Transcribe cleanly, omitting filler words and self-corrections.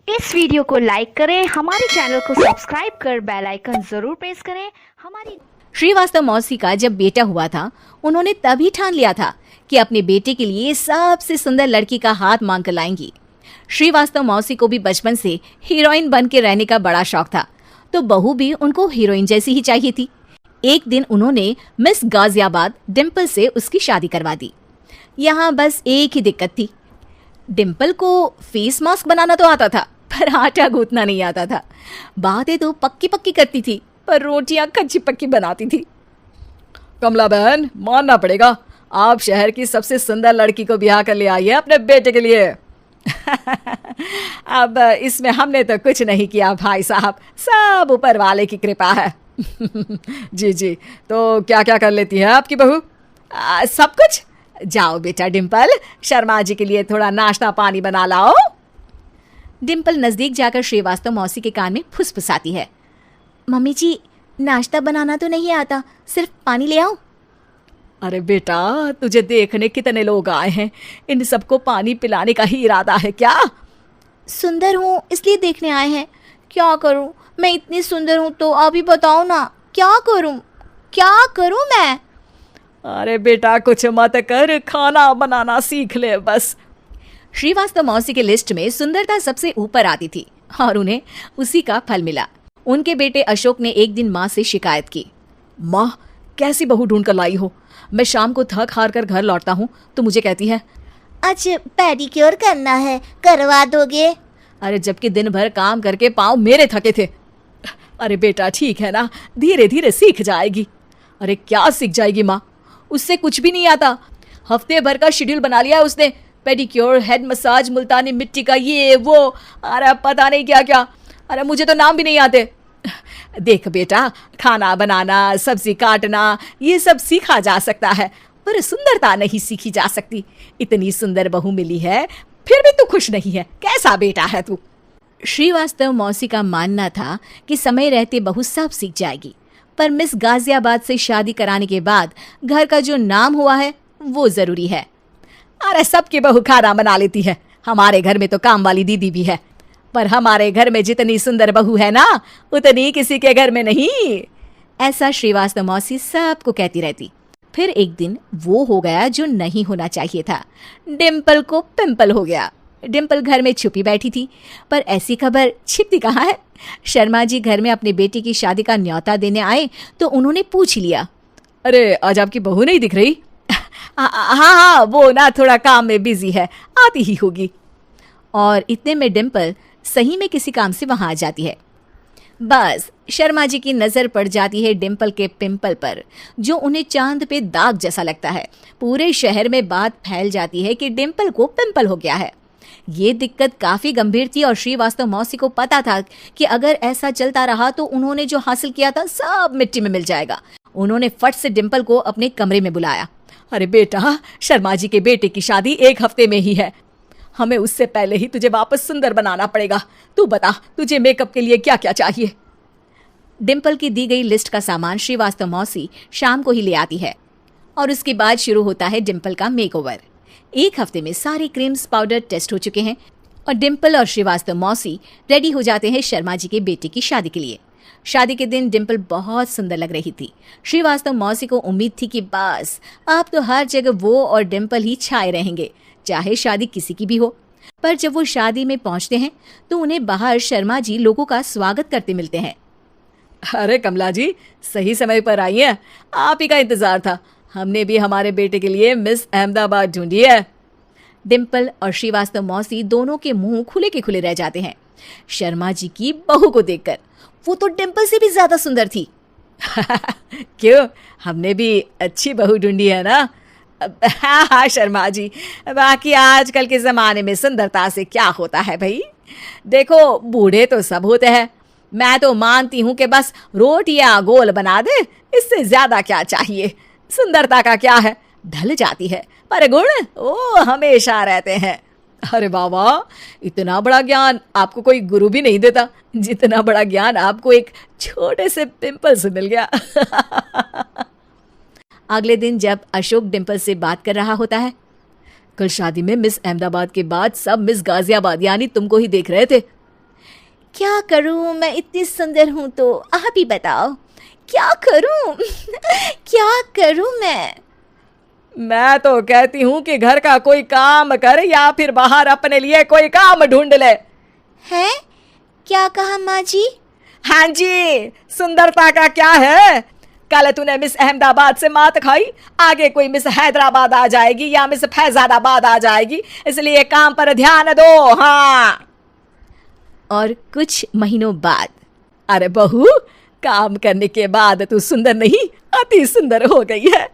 इस वीडियो को लाइक करें, हमारे चैनल को सब्सक्राइब कर बेल आइकन जरूर प्रेस करें। हमारी श्रीवास्तव मौसी का जब बेटा हुआ था, उन्होंने तभी ठान लिया था कि अपने बेटे के लिए सबसे सुंदर लड़की का हाथ मांग कर लाएंगी। श्रीवास्तव मौसी को भी बचपन से हीरोइन बन के रहने का बड़ा शौक था, तो बहू भी उनको हीरोइन जैसी ही चाहिए थी। एक दिन उन्होंने मिस गाजियाबाद डिम्पल से उसकी शादी करवा दी। यहाँ बस एक ही दिक्कत थी, डिम्पल को फेस मास्क बनाना तो आता था, पर आटा गूंथना नहीं आता था। बातें तो पक्की पक्की करती थी, पर रोटियां कच्ची पक्की बनाती थी। कमला बहन, मानना पड़ेगा, आप शहर की सबसे सुंदर लड़की को ब्याह कर ले आई है अपने बेटे के लिए। अब इसमें हमने तो कुछ नहीं किया भाई साहब, सब ऊपर वाले की कृपा है। जी जी, तो क्या क्या कर लेती है आपकी बहू? सब कुछ। जाओ बेटा डिम्पल, शर्मा जी के लिए थोड़ा नाश्ता पानी बना लाओ। डिम्पल नजदीक जाकर श्रीवास्तव मौसी के कान में फुसफुसाती है। मम्मी जी, नाश्ता बनाना तो नहीं आता, सिर्फ पानी ले आओ। अरे बेटा, तुझे देखने कितने लोग आए हैं, इन सबको पानी पिलाने का ही इरादा है क्या? सुंदर हूँ इसलिए देखने आए हैं। क्या करूँ, मैं इतनी सुंदर हूँ तो आप ही बताओ ना, क्या करूँ मैं? अरे बेटा, कुछ मत कर, खाना बनाना सीख ले बस। श्रीवास्तव मौसी के लिस्ट में सुंदरता सबसे ऊपर आती थी और उन्हें उसी का फल मिला। उनके बेटे अशोक ने एक दिन माँ से शिकायत की। माँ, कैसी बहू ढूंढ कर लाई हो? मैं शाम को थक हार कर घर लौटता हूँ तो मुझे कहती है, आज पेडिक्योर करना है, करवा दोगे? अरे जबकि दिन भर काम करके पाँव मेरे थके थे। अरे बेटा ठीक है ना, धीरे धीरे सीख जाएगी। अरे क्या सीख जाएगी माँ, उससे कुछ भी नहीं आता। हफ्ते भर का शेड्यूल बना लिया है उसने, पेडिक्योर, हेड मसाज, मुल्तानी मिट्टी का ये वो, अरे पता नहीं क्या क्या। अरे मुझे तो नाम भी नहीं आते। देख बेटा, खाना बनाना, सब्जी काटना, ये सब सीखा जा सकता है, पर सुंदरता नहीं सीखी जा सकती। इतनी सुंदर बहू मिली है, फिर भी तू खुश नहीं है, कैसा बेटा है तू? श्रीवास्तव मौसी का मानना था कि समय रहते बहू सब सीख जाएगी, पर मिस गाजियाबाद से शादी कराने के बाद घर का जो नाम हुआ है वो जरूरी है। अरे सबकी बहू खाना बना लेती है, हमारे घर में तो काम वाली दीदी भी है, पर हमारे घर में जितनी सुंदर बहू है ना, उतनी किसी के घर में नहीं। ऐसा श्रीवास्तव मौसी सबको कहती रहती। फिर एक दिन वो हो गया जो नहीं होना चाहिए था, डिम्पल को पिंपल हो गया। डिम्पल घर में छुपी बैठी थी, पर ऐसी खबर छिपती कहाँ है। शर्मा जी घर में अपने बेटी की शादी का न्योता देने आए तो उन्होंने पूछ लिया, अरे आज आपकी बहू नहीं दिख रही? हाँ, वो ना थोड़ा काम में बिजी है, आती ही होगी। और इतने में डिम्पल सही में किसी काम से वहां आ जाती है। बस शर्मा जी की नजर पड़ जाती है डिम्पल के पिंपल पर, जो उन्हें चांद पे दाग जैसा लगता है। पूरे शहर में बात फैल जाती है कि डिम्पल को पिंपल हो गया है। ये दिक्कत काफी गंभीर थी और श्रीवास्तव मौसी को पता था कि अगर ऐसा चलता रहा तो उन्होंने जो हासिल किया था सब मिट्टी में मिल जाएगा। उन्होंने फट से डिम्पल को अपने कमरे में बुलाया। अरे बेटा, शर्मा जी के बेटे की शादी एक हफ्ते में ही है, हमें उससे पहले ही तुझे वापस सुंदर बनाना पड़ेगा। तू बता, तुझे मेकअप के लिए क्या क्या चाहिए? डिम्पल की दी गई लिस्ट का सामान श्रीवास्तव मौसी शाम को ही ले आती है और उसके बाद शुरू होता है डिम्पल का मेकओवर। एक हफ्ते में सारे क्रीम्स पाउडर टेस्ट हो चुके हैं और डिम्पल और श्रीवास्तव मौसी रेडी हो जाते हैं शर्मा जी के बेटे की शादी के लिए। शादी के दिन डिम्पल बहुत सुंदर लग रही थी। श्रीवास्तव मौसी को उम्मीद थी कि बस अब तो हर जगह वो और डिम्पल ही छाए रहेंगे, चाहे शादी किसी की भी हो। पर जब वो शादी में पहुंचते हैं तो उन्हें बाहर शर्मा जी लोगों का स्वागत करते मिलते हैं। अरे कमला जी, सही समय पर आई है, आप ही का इंतजार था। हमने भी हमारे बेटे के लिए मिस अहमदाबाद ढूंढी है। डिम्पल और श्रीवास्तव मौसी दोनों के मुंह खुले के खुले रह जाते हैं शर्मा जी की बहू को देखकर। वो तो डिम्पल से भी ज्यादा सुंदर थी। क्यों, हमने भी अच्छी बहू ढूंढी है ना? हाँ शर्मा जी, बाकी आजकल के जमाने में सुंदरता से क्या होता है भाई। देखो, बूढ़े तो सब होते हैं, मैं तो मानती हूँ कि बस रोटियां गोल बना दे, इससे ज्यादा क्या चाहिए। सुंदरता का क्या है, ढल जाती है, पर गुण वो हमेशा रहते हैं। अरे बाबा, इतना बड़ा ज्ञान आपको कोई गुरु भी नहीं देता, जितना बड़ा ज्ञान आपको एक छोटे से पिंपल से मिल गया। अगले दिन जब अशोक डिम्पल से बात कर रहा होता है, कल शादी में मिस अहमदाबाद के बाद सब मिस गाजियाबाद यानी तुमको ही देख रहे थे। क्या करूं, मैं इतनी सुंदर हूं तो आप ही बताओ क्या करूं क्या करूं मैं तो कहती हूँ कि घर का कोई काम कर या फिर बाहर अपने लिए कोई काम ढूंढ ले। है? क्या कहा माँ जी? हाँ जी, सुंदरता का क्या है? कल तूने मिस अहमदाबाद से मात खाई, आगे कोई मिस हैदराबाद आ जाएगी या मिस फैजाबाद आ जाएगी, इसलिए काम पर ध्यान दो। हाँ। और कुछ महीनों बाद, अरे बहू, काम करने के बाद तू सुंदर नहीं, अति सुंदर हो गई है।